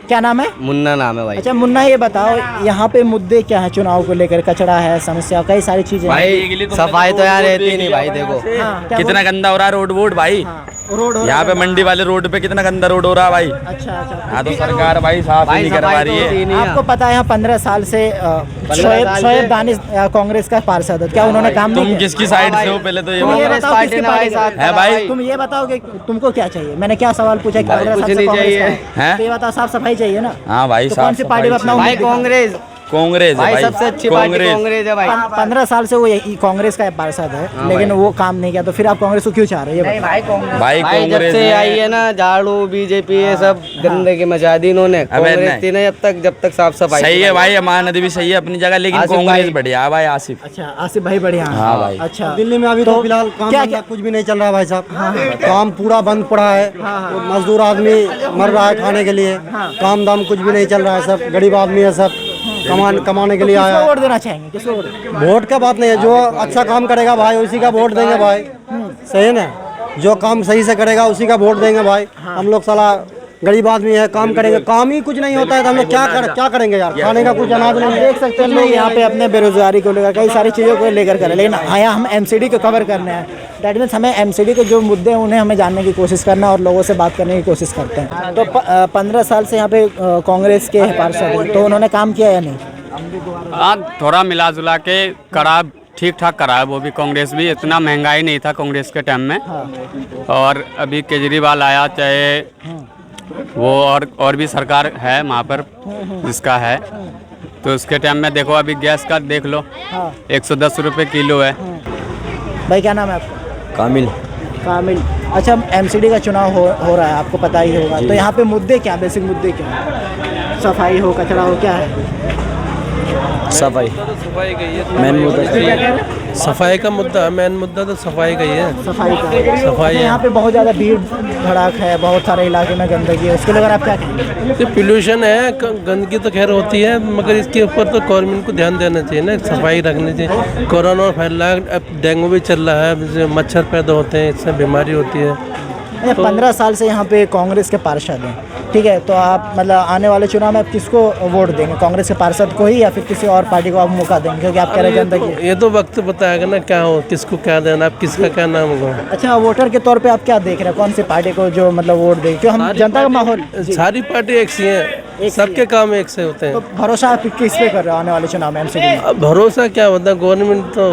क्या नाम है? मुन्ना नाम है भाई। अच्छा मुन्ना, ये बताओ यहाँ पे मुद्दे क्या है चुनाव को लेकर? कचरा है, समस्या, कई सारी चीजें भाई सफाई तो यहाँ रहती नहीं भाई। देखो कितना गंदा हो रहा है रोड वोड भाई। रोड यहाँ पे मंडी वाले रोड पे कितना गंदा रोड हो रहा है भाई। अच्छा अच्छा। यहाँ तो सरकार भाई साफ ही नहीं करवा रही है। आपको पता है यहाँ 15 साल से शोएब दानिश कांग्रेस का पार्षद है, क्या उन्होंने काम नहीं तुम किया? किसकी साइड से हो पहले तो ये तुम ये बताओ। बताओ किसकी पार्टी का है भाई। तुम ये बताओ कि तुमको क्या चाहिए? मैंने क्या सवाल पूछा कि 15 साल से कांग्रेस का है? तो ये बताओ, साफ सफाई चाहिए ना? हाँ भाई तो कौन सी पार्टी में अपना भाई कांग्रेस कांग्रेस भाई सबसे अच्छी पार्टी कांग्रेस है भाई। 15 साल से वो कांग्रेस का पार्षद है, लेकिन वो काम नहीं किया, तो फिर आप कांग्रेस को क्यों चाह रहे हैं? भाई भाई जब कांग्रेस से आई है ना झाड़ू बीजेपी ये सब गंदगी मचा दी इन्होंने। कांग्रेस थी ना जब तक साफ सफाई सही है भाई। हमारा नदी भी सही है अपनी जगह, लेकिन कांग्रेस बढ़िया है भाई। आसिफ, अच्छा आसिफ भाई बढ़िया। हाँ भाई। अच्छा दिल्ली में अभी तो फिलहाल काम धंधा कुछ भी नहीं चल रहा है भाई साहब। काम पूरा बंद पड़ा है। मजदूर आदमी मर रहा है खाने के लिए। काम दाम कुछ भी नहीं चल रहा है। सब गरीब आदमी है, सब कमाने के लिए आया है। वोट देना चाहेंगे? किसको वोट? वोट का बात नहीं है, जो अच्छा काम करेगा भाई उसी का वोट देंगे भाई। सही है ना? जो काम सही से करेगा उसी का वोट देंगे भाई। हम लोग साला गरीब आदमी है, काम करेंगे, काम ही कुछ नहीं होता है तो हम लोग क्या करेंगे यार? खाने का कुछ अनाज नहीं है। देख सकते हैं लोग यहाँ पे अपने बेरोजगारी को लेकर कई सारी चीज़ों को लेकर करें, लेकिन आया हम एमसीडी को कवर करने हैं। दैट मीन्स हमें एमसीडी के जो मुद्दे हैं उन्हें हमें जानने की कोशिश करना और लोगों से बात करने की कोशिश करते हैं। तो 15 साल से यहाँ पे कांग्रेस के पार्षद हैं, तो उन्होंने काम किया या नहीं? हाँ, थोड़ा मिला जुला के करा, ठीक ठाक करा है वो भी। कांग्रेस भी इतना महंगाई नहीं था कांग्रेस के टाइम में। और अभी केजरीवाल आया, चाहे वो और भी सरकार है वहाँ पर जिसका है, तो उसके टाइम में देखो अभी गैस का देख लो 110 रुपये किलो है। भाई क्या नाम है आपका? कामिल। कामिल। अच्छा एमसीडी का चुनाव हो रहा है, आपको पता ही होगा, तो यहाँ पे मुद्दे क्या, बेसिक मुद्दे क्या है? सफाई हो, कचरा हो, क्या है? सफाई मेन मुद्दा। सफाई का मुद्दा, मेन मुद्दा तो सफाई का ही है। सफाई का। सफाई यहाँ पे बहुत ज़्यादा भीड़ भड़ाक है, बहुत सारे इलाके में गंदगी है, उसके लिए अगर आप क्या कहेंगे? तो पोल्यूशन है, गंदगी तो खैर होती है, मगर इसके ऊपर तो गवर्नमेंट को ध्यान देना चाहिए ना, सफाई रखनी चाहिए। कोरोना फैल रहा है, अब डेंगू भी चल रहा है, मच्छर पैदा होते हैं, इससे बीमारी होती है। 15 साल से यहाँ पे कांग्रेस के पार्षद हैं, ठीक है, तो आप मतलब आने वाले चुनाव में आप किसको वोट देंगे? कांग्रेस के पार्षद को ही या फिर किसी और पार्टी को आप मौका देंगे? क्योंकि आप कह रहे हैं जनता की। ये तो वक्त बताएगा ना क्या हो, किसको क्या देना, आप किसका क्या नाम होगा। अच्छा वोटर के तौर पे आप क्या देख रहे हैं, कौन सी पार्टी को जो मतलब वोट देंगे? क्यों हम जनता का माहौल, सारी पार्टी एक सी है, सबके काम एक से होते हैं। तो भरोसा आप किस पे कर रहे हो आने वाले चुनाव में एमसीडी में? अब भरोसा क्या होता है, गवर्नमेंट तो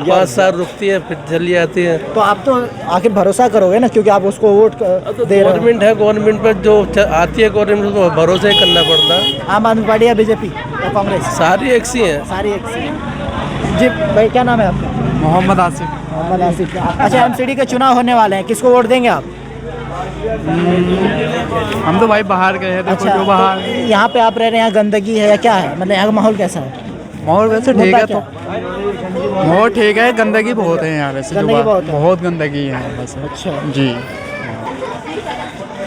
5 साल रुकती है फिर चली आती है। तो आप तो आखिर भरोसा करोगे ना, क्योंकि आप उसको वोट दे रहे हो। गवर्नमेंट है, गवर्नमेंट पर जो आती है गवर्नमेंट को भरोसा ही करना पड़ता है। आम आदमी पार्टी या बीजेपी या कांग्रेस? सारी एक सी है। सारी एक सी। जी भाई क्या नाम है आपका? मोहम्मद आसिफ। मोहम्मद आसिफ। अच्छा एमसीडी के चुनाव होने वाले हैं, किसको वोट देंगे आप? हम तो भाई बाहर गए हैं। अच्छा जो बाहर तो यहाँ पे आप रह रहे हैं, यहाँ गंदगी है या क्या है, मतलब यहाँ का माहौल कैसा है? माहौल वैसे ठीक मुद्दा है, क्या? तो माहौल ठीक है, गंदगी बहुत है यहाँ वैसे। गंदगी बहुत है? बहुत गंदगी है यहाँ वैसे। अच्छा जी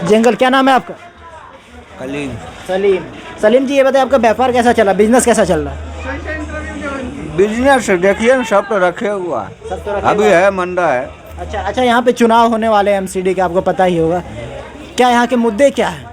जी अंकल क्या नाम है आपका? कलीम। सलीम। सलीम जी ये बताइए आपका व्यापार कैसा चल रहा है, बिजनेस कैसा चल रहा है? बिजनेस देखिए ना, सब तो रखे हुआ सब तो अभी है, मंदा है। अच्छा यहाँ पे चुनाव होने वाले हैं एमसीडी के, आपको पता ही होगा, क्या यहाँ के मुद्दे क्या है?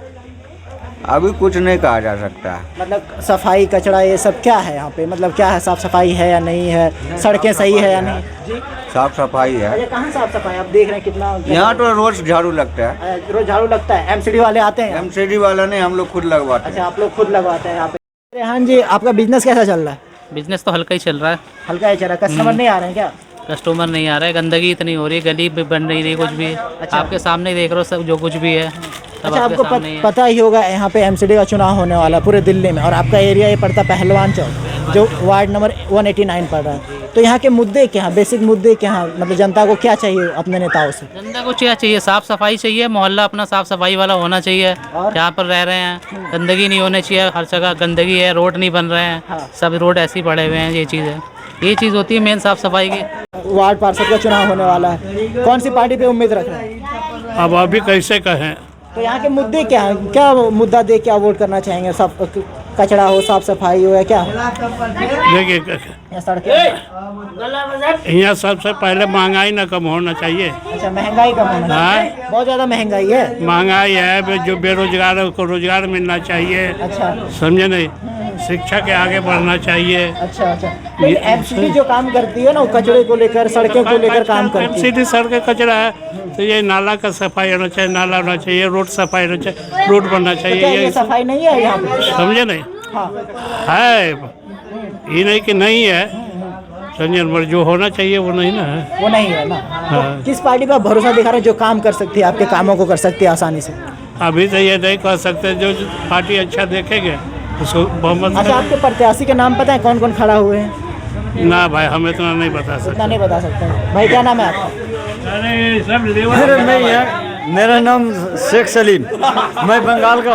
अभी कुछ नहीं कहा जा सकता। मतलब सफाई कचरा ये सब क्या है यहाँ पे, मतलब क्या है, साफ सफाई है या नहीं है, सड़कें सही है या नहीं? साफ सफाई है। अरे कहाँ साफ सफाई, आप देख रहे हैं कितना यहाँ तो रोज झाड़ू लगता है। रोज झाड़ू लगता है? एमसीडी वाले आते हैं? एमसीडी वाला नहीं, हम लोग खुद लगवाते हैं। अच्छा आप लोग खुद लगवाते हैं यहाँ पे? रेहान जी आपका बिजनेस कैसा चल रहा है? बिजनेस तो हल्का ही चल रहा है। हल्का ही चल रहा है, कस्टमर नहीं आ रहे हैं क्या? कस्टमर नहीं आ रहा है, गंदगी इतनी हो रही है, गली भी बन नहीं रही कुछ भी। आपके सामने ही देख रहे हो सब, जो कुछ भी है सब अच्छा आपके आपको सामने ही है। पता ही होगा यहाँ पे एमसीडी का चुनाव होने वाला है पूरे दिल्ली में, और आपका एरिया ये पड़ता है पहलवान चौक, जो वार्ड नंबर 189 पड़ रहा है। तो यहाँ के मुद्दे क्या हैं, बेसिक मुद्दे क्या हैं, मतलब जनता को क्या चाहिए अपने नेताओं से? जनता को क्या चाहिए? साफ सफाई चाहिए, मोहल्ला अपना साफ सफाई वाला होना चाहिए। जहाँ पर रह रहे हैं गंदगी नहीं होनी चाहिए, हर जगह गंदगी है, रोड नहीं बन रहे हैं, सब रोड ऐसे ही पड़े हुए हैं। ये चीज़ है, ये चीज़ होती है मेन साफ सफाई की। वार्ड पार्षद का चुनाव होने वाला है, कौन सी पार्टी पे उम्मीद रख रहे हैं? अब अभी कैसे कहें। तो यहाँ के मुद्दे क्या हैं, क्या मुद्दा दे क्या वोट करना चाहेंगे? सब कचरा हो, साफ सफाई हो, या क्या हो? देखिए या सड़कें? यहाँ सबसे पहले महंगाई ना कम होना चाहिए। अच्छा, महंगाई कम होना चाहिए। बहुत ज़्यादा महंगाई है। महंगाई है, जो बेरोजगार है उसको रोजगार मिलना चाहिए। अच्छा समझे नहीं, शिक्षा के आगे बढ़ना चाहिए। अच्छा अच्छा। लेकिन एमसीडी जो काम करती है ना, वो कचरे को लेकर, सड़कों को लेकर काम करती है। एमसीडी सड़क कचरा है तो ये नाला का सफाई होना चाहिए, नाला होना चाहिए, रोड सफाई होना चाहिए, रोड बनना तो चाहिए। क्या ये सफाई नहीं है यहाँ पे? समझे नहीं, हाँ है ये नहीं कि नहीं है, समझे, पर जो होना चाहिए वो नहीं ना है। वो नहीं है ना। हाँ। तो किस पार्टी पर भरोसा दिखा रहे हैं जो काम कर सकती है, आपके कामों को कर सकती है आसानी से? अभी तो ये नहीं कह सकते, जो पार्टी अच्छा देखेंगे उसको बहुमत। अच्छा, आपके प्रत्याशी के नाम पता है कौन कौन खड़ा हुए हैं? ना भाई हम इतना नहीं बता सकते। इतना नहीं बता सकते। भाई क्या नाम है आपका? अरे सब नहीं है, मेरा नाम शेख सलीम, मैं बंगाल का